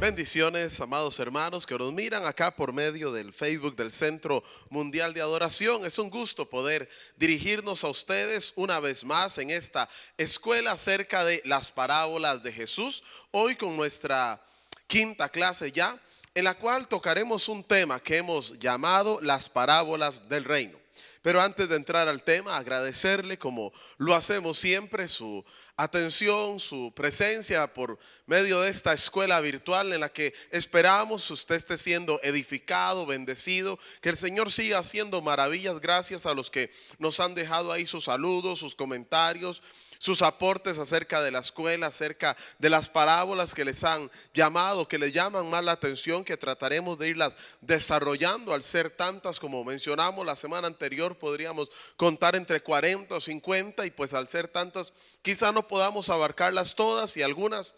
Bendiciones, amados hermanos que nos miran acá por medio del Facebook del Centro Mundial de Adoración. Es un gusto poder dirigirnos a ustedes una vez más en esta escuela acerca de las parábolas de Jesús. Hoy con nuestra quinta clase ya, en la cual tocaremos un tema que hemos llamado las parábolas del reino. Pero antes de entrar al tema, agradecerle, como lo hacemos siempre, su atención, su presencia por medio de esta escuela virtual en la que esperamos usted esté siendo edificado, bendecido, que el Señor siga haciendo maravillas. Gracias a los que nos han dejado ahí sus saludos, sus comentarios, sus aportes acerca de la escuela, acerca de las parábolas que les han llamado, que les llaman más la atención, que trataremos de irlas desarrollando. Al ser tantas, como mencionamos la semana anterior, podríamos contar entre 40 o 50, y pues al ser tantas quizá no podamos abarcarlas todas, y algunas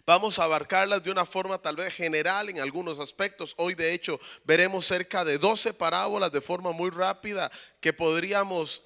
vamos a abarcarlas de una forma tal vez general en algunos aspectos. Hoy de hecho veremos cerca de 12 parábolas de forma muy rápida que podríamos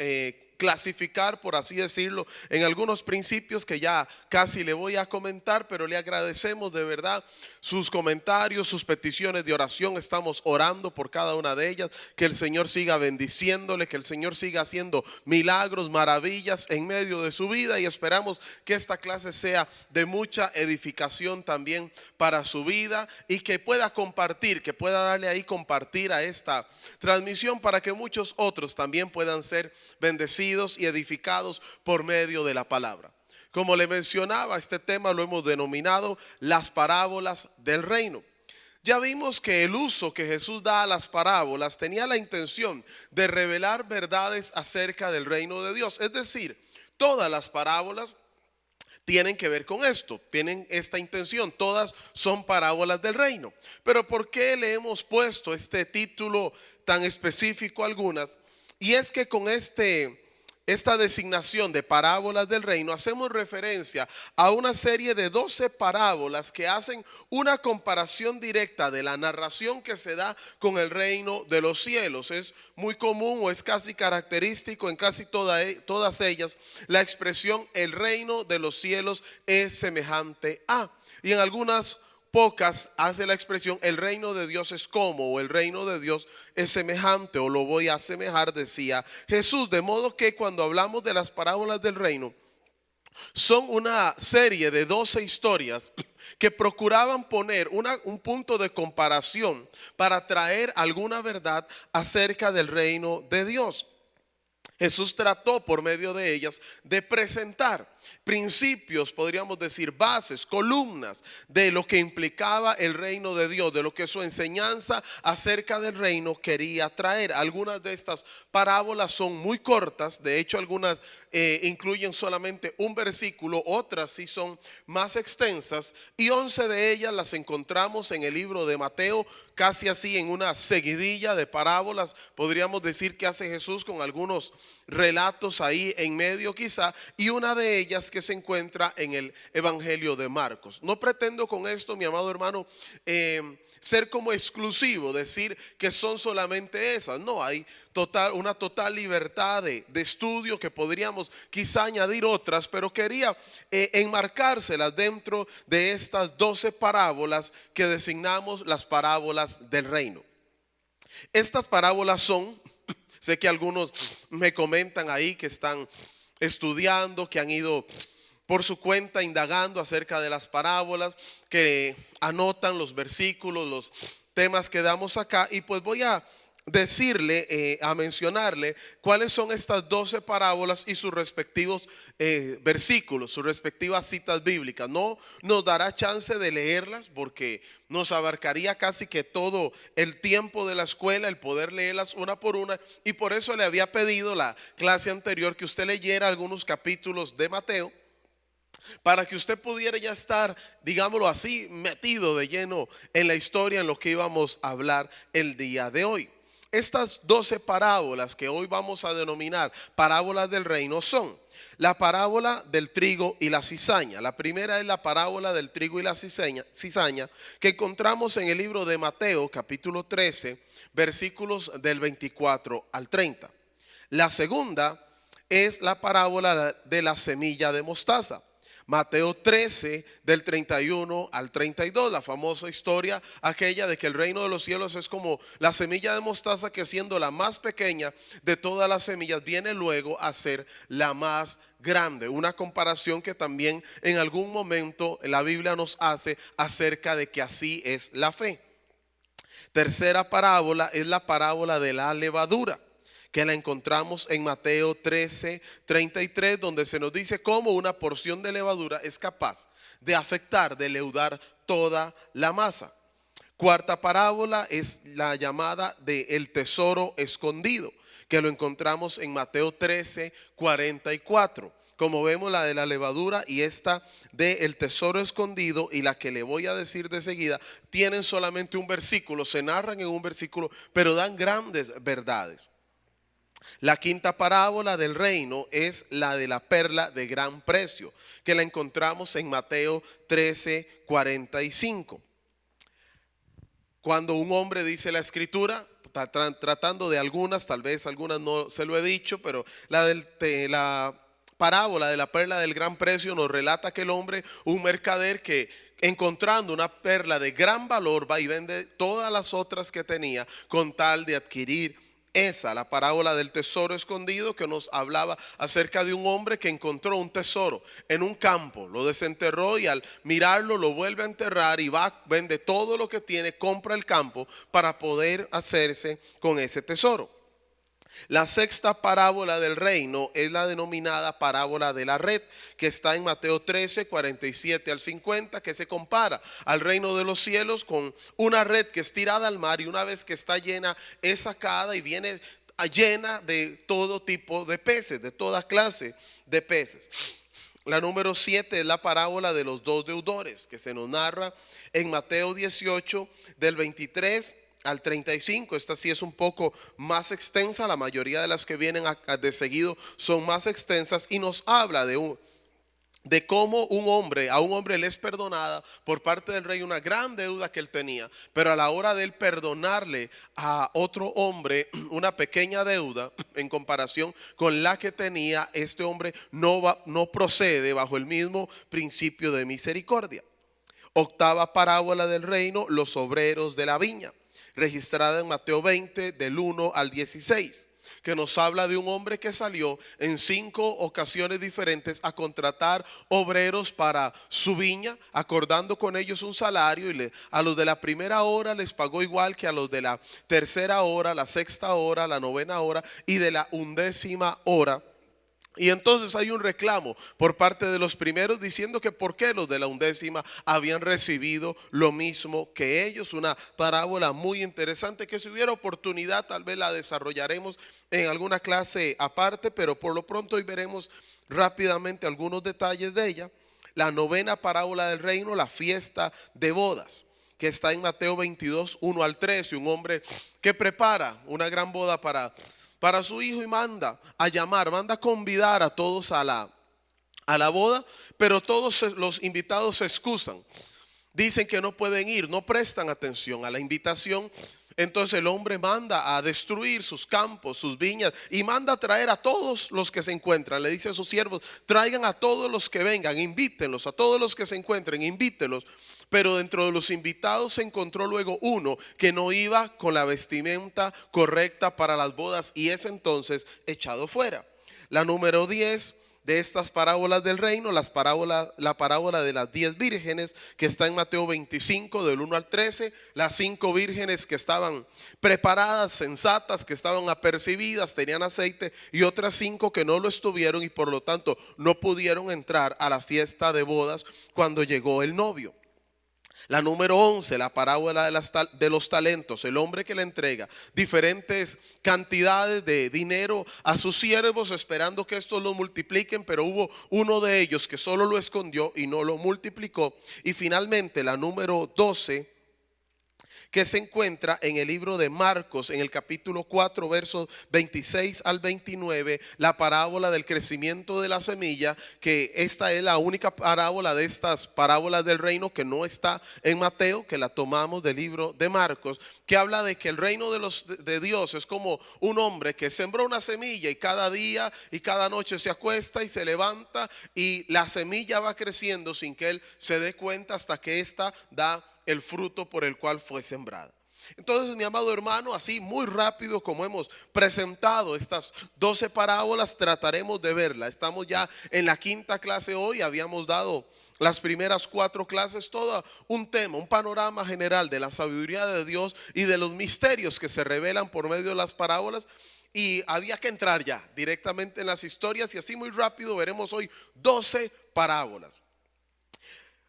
clasificar, por así decirlo, en algunos principios que ya casi le voy a comentar, pero le agradecemos de verdad sus comentarios, sus peticiones de oración. Estamos orando por cada una de ellas, que el Señor siga bendiciéndole, que el Señor siga haciendo milagros, maravillas en medio de su vida, y esperamos que esta clase sea de mucha edificación también para su vida, y que pueda compartir, que pueda darle ahí compartir a esta transmisión para que muchos otros también puedan ser bendecidos y edificados por medio de la palabra. Como le mencionaba, este tema lo hemos denominado las parábolas del reino. Ya vimos que el uso que Jesús da a las parábolas tenía la intención de revelar verdades acerca del reino de Dios. Es decir, todas las parábolas tienen que ver con esto, tienen esta intención, todas son parábolas del reino. Pero ¿por qué le hemos puesto este título tan específico a algunas? Y es que con esta designación de parábolas del reino hacemos referencia a una serie de 12 parábolas que hacen una comparación directa de la narración que se da con el reino de los cielos. Es muy común, o es casi característico en casi todas ellas, la expresión el reino de los cielos es semejante a, y en algunas pocas hace la expresión el reino de Dios es como, o el reino de Dios es semejante, o lo voy a asemejar, decía Jesús. De modo que cuando hablamos de las parábolas del reino, son una serie de 12 historias que procuraban poner un punto de comparación para traer alguna verdad acerca del reino de Dios. Jesús trató por medio de ellas de presentar principios, podríamos decir bases, columnas de lo que implicaba el reino de Dios, de lo que su enseñanza acerca del reino quería traer. Algunas de estas parábolas son muy cortas, de hecho algunas incluyen solamente un versículo, otras sí son más extensas, y 11 de ellas las encontramos en el libro de Mateo, casi así en una seguidilla de parábolas, podríamos decir que hace Jesús con algunos relatos ahí en medio quizá, y una de ellas que se encuentra en el Evangelio de Marcos. No pretendo con esto, mi amado hermano, ser como exclusivo, decir que son solamente esas. No, hay una total libertad de estudio, que podríamos quizá añadir otras, pero quería enmarcárselas dentro de estas 12 parábolas que designamos las parábolas del reino. Estas parábolas son, sé que algunos me comentan ahí que están estudiando, que han ido por su cuenta indagando acerca de las parábolas, que anotan los versículos, los temas que damos acá, y pues voy a decirle, a mencionarle cuáles son estas 12 parábolas y sus respectivos versículos, sus respectivas citas bíblicas. No nos dará chance de leerlas porque nos abarcaría casi que todo el tiempo de la escuela el poder leerlas una por una, y por eso le había pedido la clase anterior que usted leyera algunos capítulos de Mateo, para que usted pudiera ya estar, digámoslo así, metido de lleno en la historia, en lo que íbamos a hablar el día de hoy. Estas 12 parábolas que hoy vamos a denominar parábolas del reino son la parábola del trigo y la cizaña. La primera es la parábola del trigo y la cizaña, que encontramos en el libro de Mateo capítulo 13, versículos del 24 al 30. La segunda es la parábola de la semilla de mostaza. Mateo 13 del 31 al 32, la famosa historia aquella de que el reino de los cielos es como la semilla de mostaza, que siendo la más pequeña de todas las semillas viene luego a ser la más grande. Una comparación que también en algún momento la Biblia nos hace acerca de que así es la fe. Tercera parábola es la parábola de la levadura, que la encontramos en Mateo 13:33, donde se nos dice cómo una porción de levadura es capaz de afectar, de leudar toda la masa. Cuarta parábola es la llamada de el tesoro escondido, que lo encontramos en Mateo 13:44. Como vemos, la de la levadura y esta de el tesoro escondido y la que le voy a decir de seguida tienen solamente un versículo, se narran en un versículo, pero dan grandes verdades. La quinta parábola del reino es la de la perla de gran precio, que la encontramos en Mateo 13:45. Cuando un hombre, dice la escritura, tratando de algunas, tal vez algunas no se lo he dicho, pero la parábola de la perla del gran precio nos relata que el hombre, un mercader que encontrando una perla de gran valor, va y vende todas las otras que tenía con tal de adquirir esa. La parábola del tesoro escondido, que nos hablaba acerca de un hombre que encontró un tesoro en un campo, lo desenterró y al mirarlo lo vuelve a enterrar y va, vende todo lo que tiene, compra el campo para poder hacerse con ese tesoro. La sexta parábola del reino es la denominada parábola de la red, que está en Mateo 13:47 al 50, que se compara al reino de los cielos con una red que es tirada al mar y una vez que está llena es sacada y viene llena de todo tipo de peces, de toda clase de peces. La número 7 es la parábola de los dos deudores, que se nos narra en Mateo 18 del 23 al 35. Esta sí es un poco más extensa. La mayoría de las que vienen de seguido son más extensas y nos habla de cómo a un hombre le es perdonada por parte del rey una gran deuda que él tenía, pero a la hora de él perdonarle a otro hombre una pequeña deuda en comparación con la que tenía, este hombre no procede bajo el mismo principio de misericordia. Octava parábola del reino, los obreros de la viña, registrada en Mateo 20 del 1 al 16, que nos habla de un hombre que salió en 5 ocasiones diferentes a contratar obreros para su viña, acordando con ellos un salario, y a los de la primera hora les pagó igual que a los de la tercera hora, la sexta hora, la novena hora y de la 11ª hora. Y entonces hay un reclamo por parte de los primeros diciendo que por qué los de la 11ª habían recibido lo mismo que ellos. Una parábola muy interesante que si hubiera oportunidad tal vez la desarrollaremos en alguna clase aparte, pero por lo pronto hoy veremos rápidamente algunos detalles de ella. La novena parábola del reino, la fiesta de bodas, que está en Mateo 22, 1 al 13. Un hombre que prepara una gran boda para su hijo y manda a convidar a todos a la boda, pero todos los invitados se excusan. Dicen que no pueden ir, no prestan atención a la invitación. Entonces el hombre manda a destruir sus campos, sus viñas, y manda a traer a todos los que se encuentran. Le dice a sus siervos: traigan a todos los que vengan, invítenlos, a todos los que se encuentren, invítenlos. Pero dentro de los invitados se encontró luego uno que no iba con la vestimenta correcta para las bodas, y es entonces echado fuera. La número 10 de estas parábolas del reino, la parábola de las 10 vírgenes, que está en Mateo 25 del 1 al 13. Las 5 vírgenes que estaban preparadas, sensatas, que estaban apercibidas, tenían aceite, y otras 5 que no lo estuvieron y por lo tanto no pudieron entrar a la fiesta de bodas cuando llegó el novio. La número 11, la parábola de los talentos, el hombre que le entrega diferentes cantidades de dinero a sus siervos esperando que estos lo multipliquen, pero hubo uno de ellos que solo lo escondió y no lo multiplicó. Y finalmente la número 12, que se encuentra en el libro de Marcos, en el capítulo 4, versos 26 al 29, la parábola del crecimiento de la semilla, que esta es la única parábola de estas parábolas del reino que no está en Mateo, que la tomamos del libro de Marcos, que habla de que el reino de Dios es como un hombre que sembró una semilla y cada día y cada noche se acuesta y se levanta y la semilla va creciendo sin que él se dé cuenta hasta que ésta da el fruto por el cual fue sembrada. Entonces, mi amado hermano, así muy rápido como hemos presentado estas 12 parábolas, trataremos de verla. Estamos ya en la quinta clase hoy, habíamos dado las primeras 4 clases, todo un tema, un panorama general de la sabiduría de Dios y de los misterios que se revelan por medio de las parábolas. Y había que entrar ya directamente en las historias y así muy rápido veremos hoy 12 parábolas.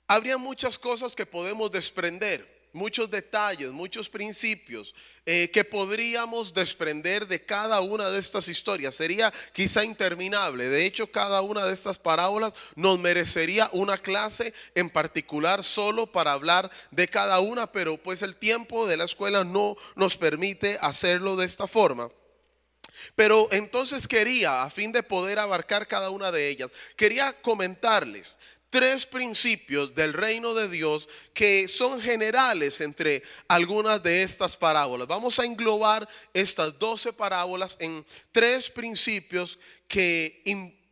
Habría muchas cosas que podemos desprender, muchos detalles, muchos principios que podríamos desprender de cada una de estas historias. Sería quizá interminable. De hecho, cada una de estas parábolas nos merecería una clase en particular solo para hablar de cada una, pero pues el tiempo de la escuela no nos permite hacerlo de esta forma. Pero entonces quería, a fin de poder abarcar cada una de ellas, quería comentarles 3 principios del reino de Dios que son generales entre algunas de estas parábolas. Vamos a englobar estas 12 parábolas en 3 principios que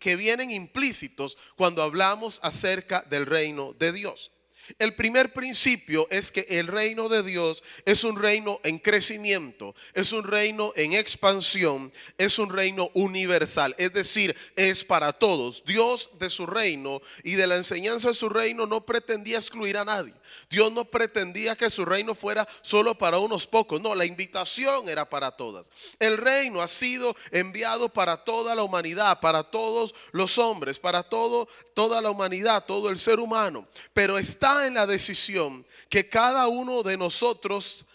vienen implícitos cuando hablamos acerca del reino de Dios. El primer principio es que el reino de Dios es un reino en crecimiento, es un reino en expansión, es un reino universal, es decir, es para todos. Dios de su reino y de la enseñanza de su reino no pretendía excluir a nadie. Dios no pretendía que su reino fuera solo para unos pocos, no, la invitación era para todas. El reino ha sido enviado para toda la humanidad, para todos los hombres, para toda la humanidad, todo el ser humano, pero está en la decisión que cada uno de nosotros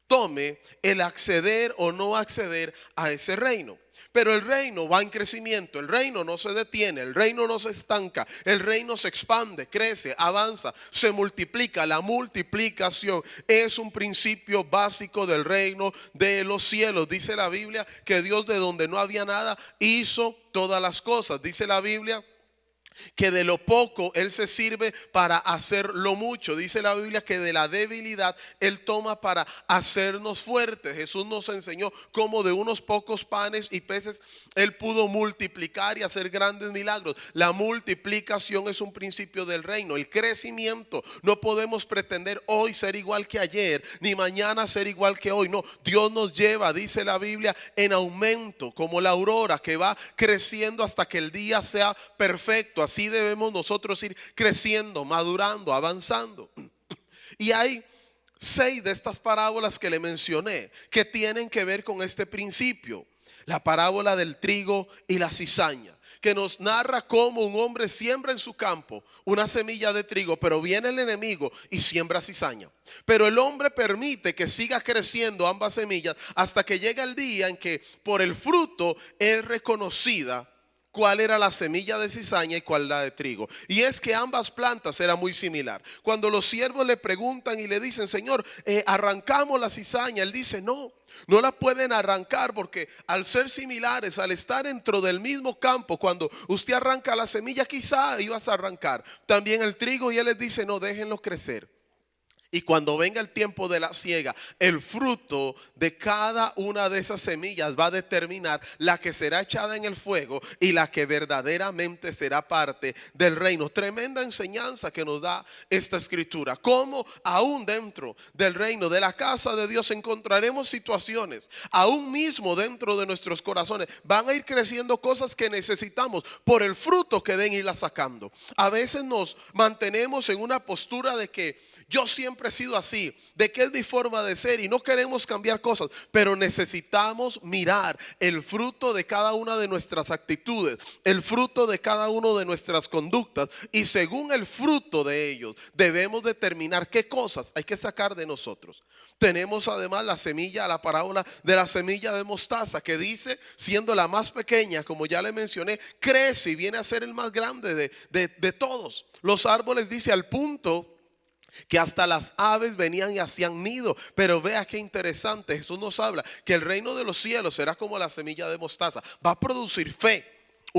tome el acceder o no acceder a ese reino. Pero el reino va en crecimiento, el reino no se detiene, el reino no se estanca, el reino se expande, crece, avanza, se multiplica. La multiplicación es un principio básico del reino de los cielos. Dice la Biblia que Dios, de donde no había nada, hizo todas las cosas. Dice la Biblia que de lo poco Él se sirve para hacer lo mucho. Dice la Biblia que de la debilidad Él toma para hacernos fuertes. Jesús nos enseñó cómo de unos pocos panes y peces Él pudo multiplicar y hacer grandes milagros. La multiplicación es un principio del reino. El crecimiento, no podemos pretender hoy ser igual que ayer, ni mañana ser igual que hoy. No, Dios nos lleva, dice la Biblia, en aumento, como la aurora que va creciendo hasta que el día sea perfecto. Así debemos nosotros ir creciendo, madurando, avanzando. Y hay 6 de estas parábolas que le mencioné que tienen que ver con este principio. La parábola del trigo y la cizaña, que nos narra cómo un hombre siembra en su campo una semilla de trigo, pero viene el enemigo y siembra cizaña. Pero el hombre permite que siga creciendo ambas semillas hasta que llega el día en que por el fruto es reconocida cuál era la semilla de cizaña y cuál la de trigo. Y es que ambas plantas eran muy similar. Cuando los siervos le preguntan y le dicen: Señor, arrancamos la cizaña, él dice: no la pueden arrancar, porque al ser similares, al estar dentro del mismo campo, cuando usted arranca la semilla, quizá ibas a arrancar también el trigo. Y él les dice: no, déjenlo crecer. Y cuando venga el tiempo de la siega, el fruto de cada una de esas semillas va a determinar la que será echada en el fuego y la que verdaderamente será parte del reino. Tremenda enseñanza que nos da esta escritura. Cómo aún dentro del reino, de la casa de Dios, encontraremos situaciones, aún mismo dentro de nuestros corazones, van a ir creciendo cosas que necesitamos por el fruto que den irla sacando. A veces nos mantenemos en una postura de que yo siempre he sido así, de que es mi forma de ser, y no queremos cambiar cosas, pero necesitamos mirar el fruto de cada una de nuestras actitudes, el fruto de cada una de nuestras conductas, y según el fruto de ellos debemos determinar qué cosas hay que sacar de nosotros. Tenemos además la semilla, la parábola de la semilla de mostaza, que dice, siendo la más pequeña, como ya le mencioné, crece y viene a ser el más grande de todos los árboles. Dice, al punto que hasta las aves venían y hacían nido. Pero vea qué interesante, Jesús nos habla que el reino de los cielos será como la semilla de mostaza, va a producir fe.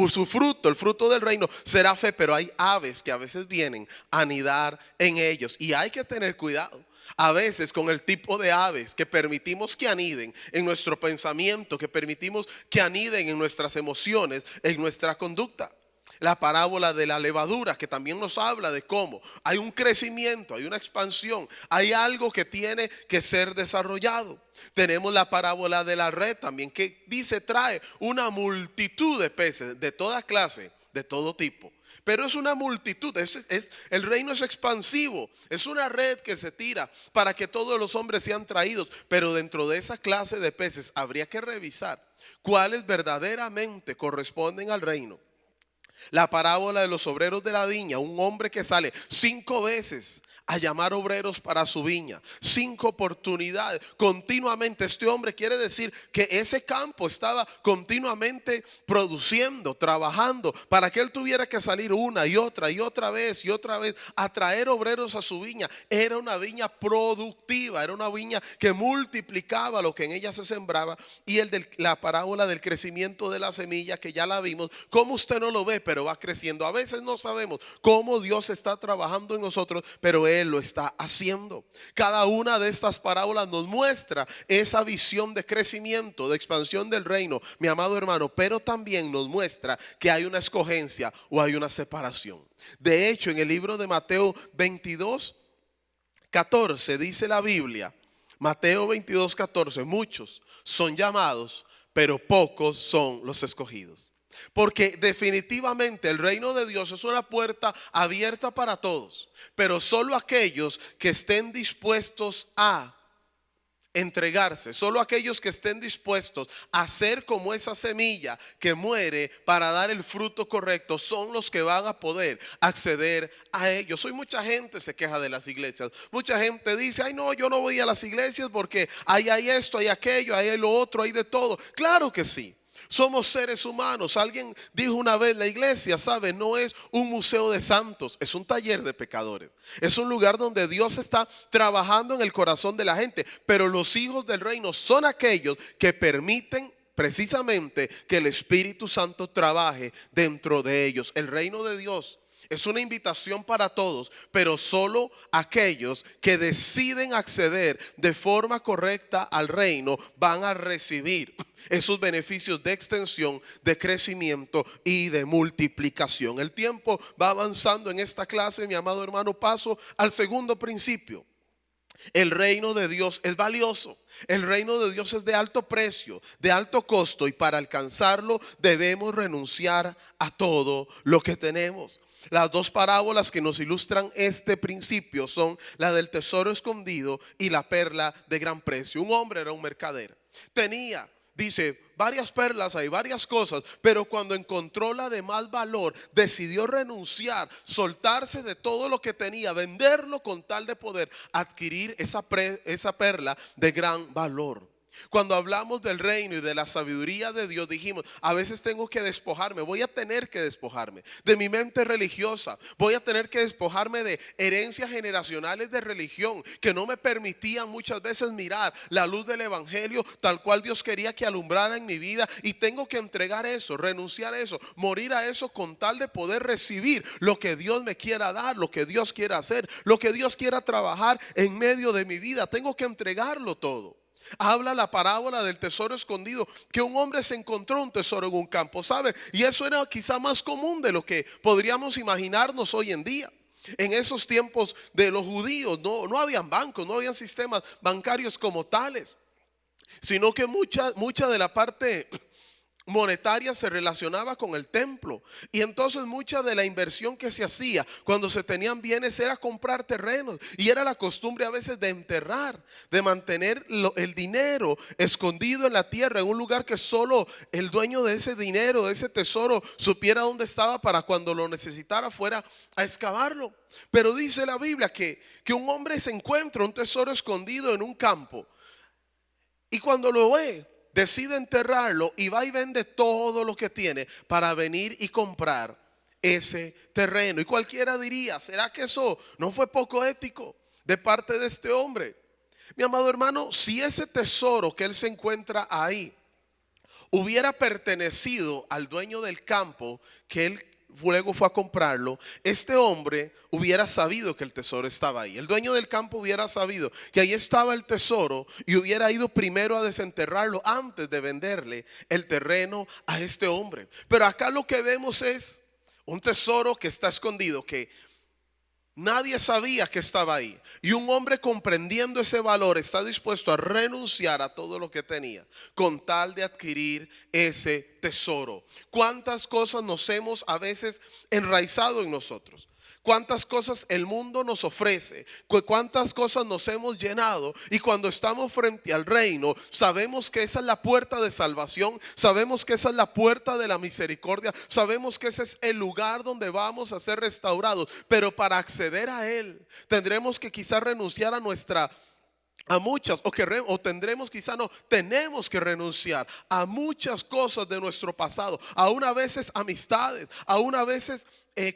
Su fruto, el fruto del reino será fe, pero hay aves que a veces vienen a anidar en ellos y hay que tener cuidado a veces con el tipo de aves que permitimos que aniden en nuestro pensamiento, que permitimos que aniden en nuestras emociones, en nuestra conducta. La parábola de la levadura, que también nos habla de cómo hay un crecimiento, hay una expansión, hay algo que tiene que ser desarrollado. Tenemos la parábola de la red también, que dice trae una multitud de peces de toda clase, de todo tipo. Pero es una multitud, el reino es expansivo, es una red que se tira para que todos los hombres sean traídos. Pero dentro de esa clase de peces habría que revisar cuáles verdaderamente corresponden al reino. La parábola de los obreros de la viña, un hombre que sale 5 veces a llamar obreros para su viña, 5 oportunidades continuamente. Este hombre quiere decir que ese campo estaba continuamente produciendo, trabajando, para que él tuviera que salir una y otra vez a traer obreros a su viña. Era una viña productiva, era una viña que multiplicaba lo que en ella se sembraba. Y la parábola del crecimiento de la semilla, que ya la vimos, como usted no lo ve, pero va creciendo. A veces no sabemos cómo Dios está trabajando en nosotros, pero Él lo está haciendo. Cada una de estas parábolas nos muestra esa visión de crecimiento, de expansión del reino, mi amado hermano, pero también nos muestra que hay una escogencia o hay una separación. De hecho, en el libro de Mateo 22:14 dice la Biblia, Mateo 22:14, muchos son llamados, pero pocos son los escogidos. Porque definitivamente el reino de Dios es una puerta abierta para todos, pero solo aquellos que estén dispuestos a entregarse, solo aquellos que estén dispuestos a ser como esa semilla que muere para dar el fruto correcto, son los que van a poder acceder a ellos. Hoy mucha gente se queja de las iglesias, mucha gente dice, ay no, yo no voy a las iglesias porque ahí hay esto, hay aquello, hay lo otro, hay de todo. Claro que sí. Somos seres humanos. Alguien dijo una vez, la iglesia, ¿sabe? No es un museo de santos, es un taller de pecadores. Es un lugar donde Dios está trabajando en el corazón de la gente. Pero los hijos del reino son aquellos que permiten precisamente que el Espíritu Santo trabaje dentro de ellos. El reino de Dios es una invitación para todos, pero solo aquellos que deciden acceder de forma correcta al reino van a recibir esos beneficios de extensión, de crecimiento y de multiplicación. El tiempo va avanzando en esta clase, mi amado hermano. Paso al segundo principio. El reino de Dios es valioso. El reino de Dios es de alto precio, de alto costo, y para alcanzarlo debemos renunciar a todo lo que tenemos. Las dos parábolas que nos ilustran este principio son la del tesoro escondido y la perla de gran precio. Un hombre era un mercader. Tenía, dice, varias perlas, hay varias cosas, pero cuando encontró la de más valor, decidió renunciar, soltarse de todo lo que tenía, venderlo con tal de poder adquirir esa perla de gran valor. Cuando hablamos del reino y de la sabiduría de Dios, dijimos, a veces tengo que despojarme, voy a tener que despojarme de mi mente religiosa, voy a tener que despojarme de herencias generacionales de religión que no me permitían muchas veces mirar la luz del evangelio tal cual Dios quería que alumbrara en mi vida, y tengo que entregar eso, renunciar a eso, morir a eso con tal de poder recibir lo que Dios me quiera dar, lo que Dios quiera hacer, lo que Dios quiera trabajar en medio de mi vida. Tengo que entregarlo todo. Habla la parábola del tesoro escondido, que un hombre se encontró un tesoro en un campo, ¿sabe? Y eso era quizá más común de lo que podríamos imaginarnos hoy en día. En esos tiempos de los judíos no habían bancos, no habían sistemas bancarios como tales, sino que mucha de la parte monetaria se relacionaba con el templo. Y entonces mucha de la inversión que se hacía cuando se tenían bienes era comprar terrenos, y era la costumbre a veces de enterrar, de mantener el dinero escondido en la tierra, en un lugar que solo el dueño de ese dinero, de ese tesoro, supiera dónde estaba para cuando lo necesitara fuera a excavarlo. Pero dice la Biblia que un hombre se encuentra un tesoro escondido en un campo, y cuando lo ve decide enterrarlo, y va y vende todo lo que tiene para venir y comprar ese terreno. Y cualquiera diría, ¿será que eso no fue poco ético? de parte de este hombre. Mi amado hermano, si ese tesoro que él se encuentra ahí hubiera pertenecido al dueño del campo que él luego fue a comprarlo, este hombre hubiera sabido que el tesoro estaba ahí. El dueño del campo hubiera sabido que ahí estaba el tesoro y hubiera ido primero a desenterrarlo antes de venderle el terreno a este hombre. Pero acá lo que vemos es un tesoro que está escondido, que nadie sabía que estaba ahí. Y un hombre, comprendiendo ese valor, está dispuesto a renunciar a todo lo que tenía con tal de adquirir ese tesoro. ¿Cuántas cosas nos hemos a veces enraizado en nosotros? ¿Cuántas cosas el mundo nos ofrece? ¿Cuántas cosas nos hemos llenado? Y cuando estamos frente al reino, sabemos que esa es la puerta de salvación, sabemos que esa es la puerta de la misericordia, sabemos que ese es el lugar donde vamos a ser restaurados. Pero para acceder a él, tendremos que quizás renunciar a muchas, o tendremos, quizá no, tenemos que renunciar a muchas cosas de nuestro pasado, aún a veces amistades, aún a veces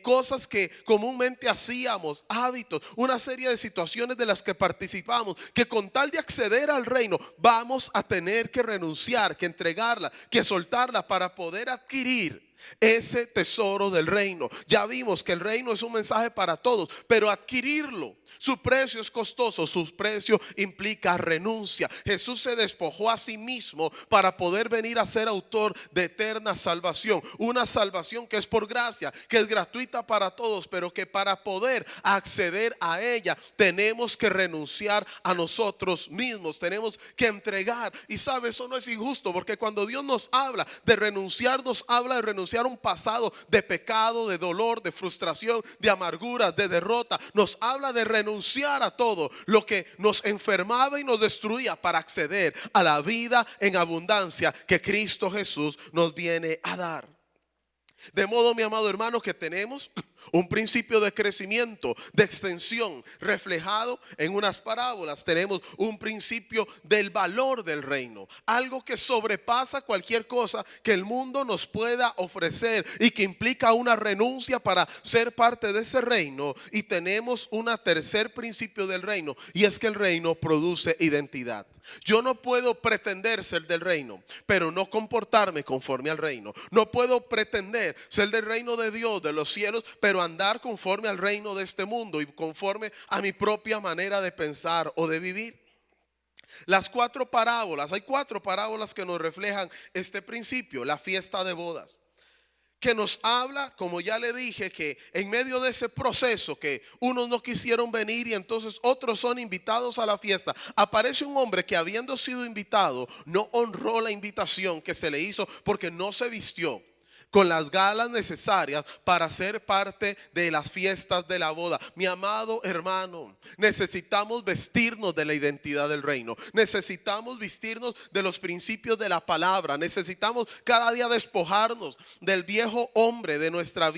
cosas que comúnmente hacíamos, hábitos, una serie de situaciones de las que participamos, que con tal de acceder al reino vamos a tener que renunciar, que entregarla, que soltarla para poder adquirir ese tesoro del reino. Ya vimos que el reino es un mensaje para todos, pero adquirirlo, su precio es costoso, su precio implica renuncia. Jesús se despojó a sí mismo para poder venir a ser autor de eterna salvación, una salvación que es por gracia, que es gratuita para todos, pero que para poder acceder a ella tenemos que renunciar a nosotros mismos, tenemos que entregar. Y sabe, eso no es injusto, porque cuando Dios nos habla de renunciar, nos habla de renunciar a un pasado de pecado, de dolor, de frustración, de amargura, de derrota. Nos habla de renunciar a todo lo que nos enfermaba y nos destruía para acceder a la vida en abundancia que Cristo Jesús nos viene a dar. De modo, mi amado hermano, que tenemos un principio de crecimiento, de extensión, reflejado en unas parábolas. Tenemos un principio del valor del reino, algo que sobrepasa cualquier cosa que el mundo nos pueda ofrecer y que implica una renuncia para ser parte de ese reino. Y tenemos un tercer principio del reino, y es que el reino produce identidad. Yo no puedo pretender ser del reino, pero no comportarme conforme al reino. No puedo pretender ser del reino de Dios, de los cielos, pero andar conforme al reino de este mundo y conforme a mi propia manera de pensar o de vivir. Las cuatro parábolas, hay cuatro parábolas que nos reflejan este principio. La fiesta de bodas, que nos habla, como ya le dije, que en medio de ese proceso que unos no quisieron venir y entonces otros son invitados a la fiesta, aparece un hombre que, habiendo sido invitado, no honró la invitación que se le hizo porque no se vistió con las galas necesarias para ser parte de las fiestas de la boda. Mi amado hermano, necesitamos vestirnos de la identidad del reino. Necesitamos vestirnos de los principios de la palabra. Necesitamos cada día despojarnos del viejo hombre, de nuestra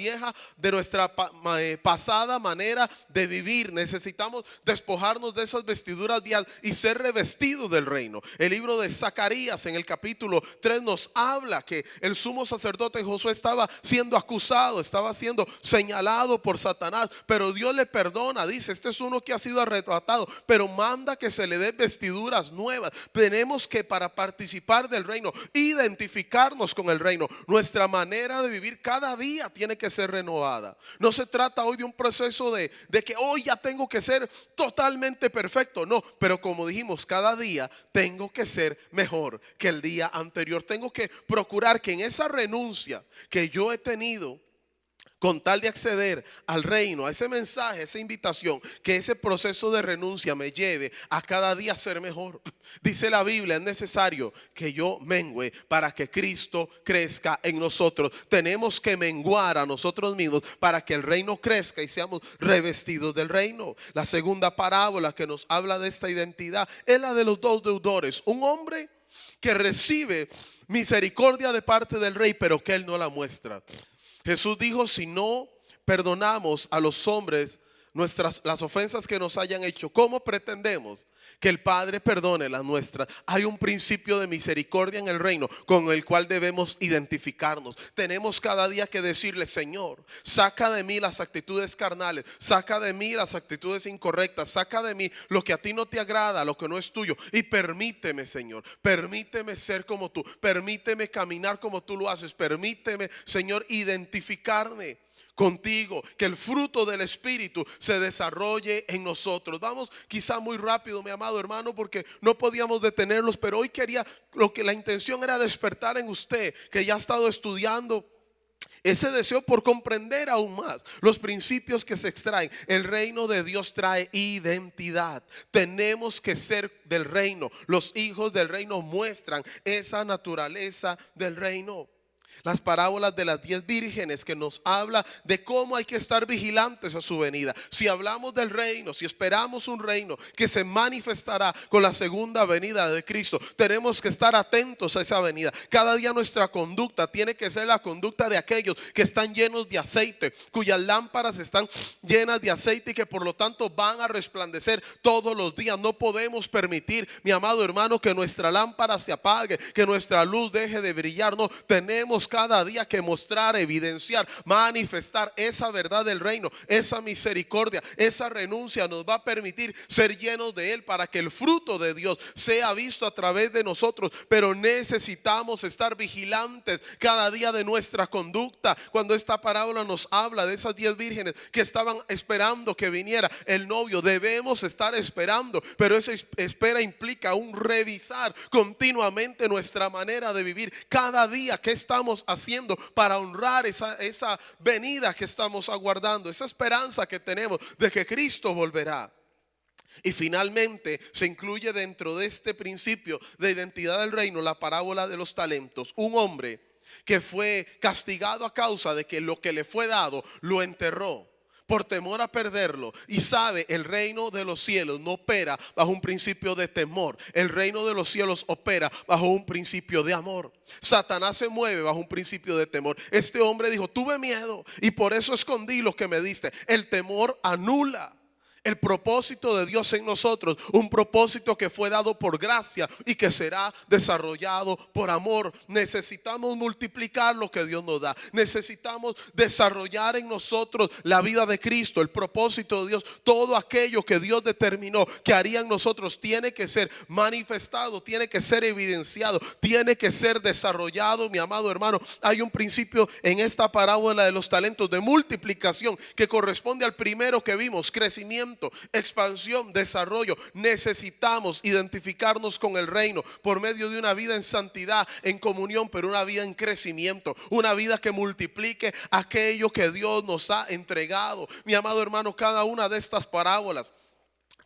pasada manera de vivir. Necesitamos despojarnos de esas vestiduras viejas y ser revestidos del reino. El libro de Zacarías, en el capítulo 3, nos habla que el sumo sacerdote Josué estaba siendo acusado, estaba siendo señalado por Satanás, pero Dios le perdona. Dice: este es uno que ha sido arrebatado, pero manda que se le dé vestiduras nuevas. Tenemos que, para participar del reino, identificarnos con el reino. Nuestra manera de vivir cada día tiene que ser renovada. No se trata hoy de un proceso de que hoy ya tengo que ser totalmente perfecto. No, pero como dijimos, cada día tengo que ser mejor que el día anterior. Tengo que procurar que en esa renuncia que yo he tenido con tal de acceder al reino, a ese mensaje, a esa invitación, que ese proceso de renuncia me lleve a cada día ser mejor. Dice la Biblia: es necesario que yo mengüe para que Cristo crezca en nosotros. Tenemos que menguar a nosotros mismos para que el reino crezca y seamos revestidos del reino. La segunda parábola que nos habla de esta identidad es la de los dos deudores. Un hombre que recibe misericordia de parte del rey, pero que él no la muestra. Jesús dijo: si no perdonamos a los hombres las ofensas que nos hayan hecho, ¿cómo pretendemos que el Padre perdone las nuestras? Hay un principio de misericordia en el reino con el cual debemos identificarnos. Tenemos cada día que decirle: Señor, saca de mí las actitudes carnales, saca de mí las actitudes incorrectas, saca de mí lo que a ti no te agrada, lo que no es tuyo, y permíteme, Señor, permíteme ser como tú, permíteme caminar como tú lo haces, permíteme, Señor, identificarme contigo, que el fruto del Espíritu se desarrolle en nosotros. Vamos quizá muy rápido, mi amado hermano, porque no podíamos detenerlos, pero hoy la intención era despertar en usted, que ya ha estado estudiando, ese deseo por comprender aún más los principios que se extraen. El reino de Dios trae identidad. Tenemos que ser del reino. Los hijos del reino muestran esa naturaleza del reino. Las parábolas de las 10 vírgenes, que nos habla de cómo hay que estar vigilantes a su venida. Si hablamos del reino, si esperamos un reino que se manifestará con la segunda venida de Cristo, tenemos que estar atentos a esa venida. Cada día nuestra conducta tiene que ser la conducta de aquellos que están llenos de aceite, cuyas lámparas están llenas de aceite y que por lo tanto van a resplandecer todos los días. No podemos permitir, mi amado hermano, que nuestra lámpara se apague, que nuestra luz deje de brillar. No, tenemos cada día que mostrar, evidenciar, manifestar esa verdad del reino, esa misericordia, esa renuncia nos va a permitir ser llenos de Él para que el fruto de Dios sea visto a través de nosotros. Pero necesitamos estar vigilantes cada día de nuestra conducta. Cuando esta parábola nos habla de esas 10 vírgenes que estaban esperando que viniera el novio, debemos estar esperando, pero esa espera implica un revisar continuamente nuestra manera de vivir cada día. ¿Qué estamos haciendo para honrar esa venida que estamos aguardando, esa esperanza que tenemos de que Cristo volverá? Y finalmente se incluye dentro de este principio de identidad del reino la parábola de los talentos. Un hombre que fue castigado a causa de que lo que le fue dado lo enterró por temor a perderlo. Y sabe, el reino de los cielos no opera bajo un principio de temor. El reino de los cielos opera bajo un principio de amor. Satanás se mueve bajo un principio de temor. Este hombre dijo: tuve miedo y por eso escondí lo que me diste. El temor anula el propósito de Dios en nosotros, un propósito que fue dado por gracia y que será desarrollado por amor. Necesitamos multiplicar lo que Dios nos da. Necesitamos desarrollar en nosotros la vida de Cristo, el propósito de Dios. Todo aquello que Dios determinó que haría en nosotros tiene que ser manifestado, tiene que ser evidenciado, tiene que ser desarrollado, mi amado hermano. Hay un principio en esta parábola de los talentos de multiplicación que corresponde al primero que vimos: crecimiento, expansión, desarrollo. Necesitamos identificarnos con el reino por medio de una vida en santidad, en comunión, pero una vida en crecimiento, una vida que multiplique aquello que Dios nos ha entregado. Mi amado hermano, cada una de estas parábolas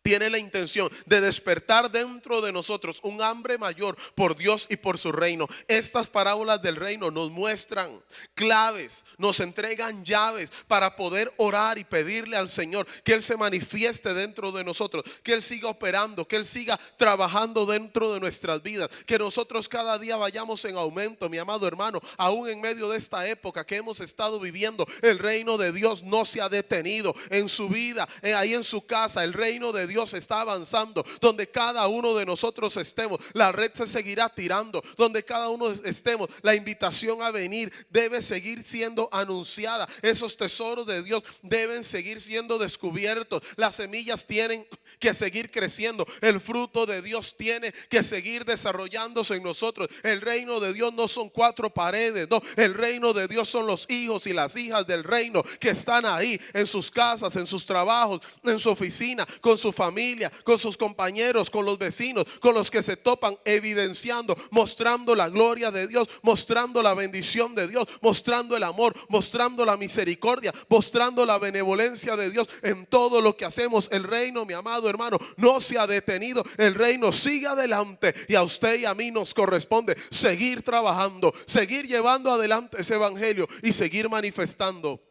tiene la intención de despertar dentro de nosotros un hambre mayor por Dios y por su reino. Estas parábolas del reino nos muestran claves, nos entregan llaves para poder orar y pedirle al Señor que Él se manifieste dentro de nosotros, que Él siga operando, que Él siga trabajando dentro de nuestras vidas, que nosotros cada día vayamos en aumento, mi amado hermano. Aún en medio de esta época que hemos estado viviendo, el reino de Dios no se ha detenido en su vida, ahí en su casa. El reino de Dios está avanzando. Donde cada uno de nosotros estemos, la red se seguirá tirando. Donde cada uno estemos, la invitación a venir debe seguir siendo anunciada. Esos tesoros de Dios deben seguir siendo descubiertos. Las semillas tienen que seguir creciendo. El fruto de Dios tiene que seguir desarrollándose en nosotros. El reino de Dios no son 4 paredes, no. El reino de Dios son los hijos y las hijas del reino que están ahí en sus casas, en sus trabajos, en su oficina, con su familia, con sus compañeros, con los vecinos, con los que se topan, evidenciando, mostrando la gloria de Dios, mostrando la bendición de Dios, mostrando el amor, mostrando la misericordia, mostrando la benevolencia de Dios en todo lo que hacemos. El reino, mi amado hermano, no se ha detenido. El reino sigue adelante y a usted y a mí nos corresponde seguir trabajando, seguir llevando adelante ese evangelio y seguir manifestando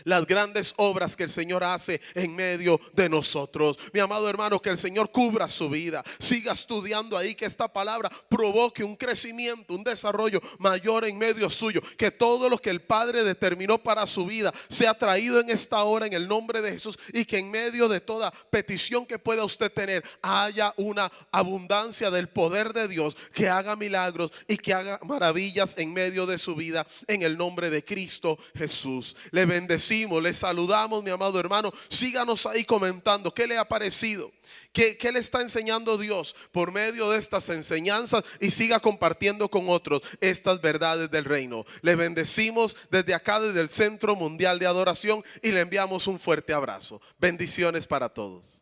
las grandes obras que el Señor hace en medio de nosotros. Mi amado hermano, que el Señor cubra su vida. Siga estudiando ahí, que esta palabra provoque un crecimiento, un desarrollo mayor en medio suyo. Que todo lo que el Padre determinó para su vida sea traído en esta hora en el nombre de Jesús. Y que en medio de toda petición que pueda usted tener haya una abundancia del poder de Dios, que haga milagros y que haga maravillas en medio de su vida, en el nombre de Cristo Jesús. Le bendecimos, le saludamos, mi amado hermano. Síganos ahí comentando qué le ha parecido, qué le está enseñando Dios por medio de estas enseñanzas, y siga compartiendo con otros estas verdades del reino. Le bendecimos desde acá, desde el Centro Mundial de Adoración, y le enviamos un fuerte abrazo. Bendiciones para todos.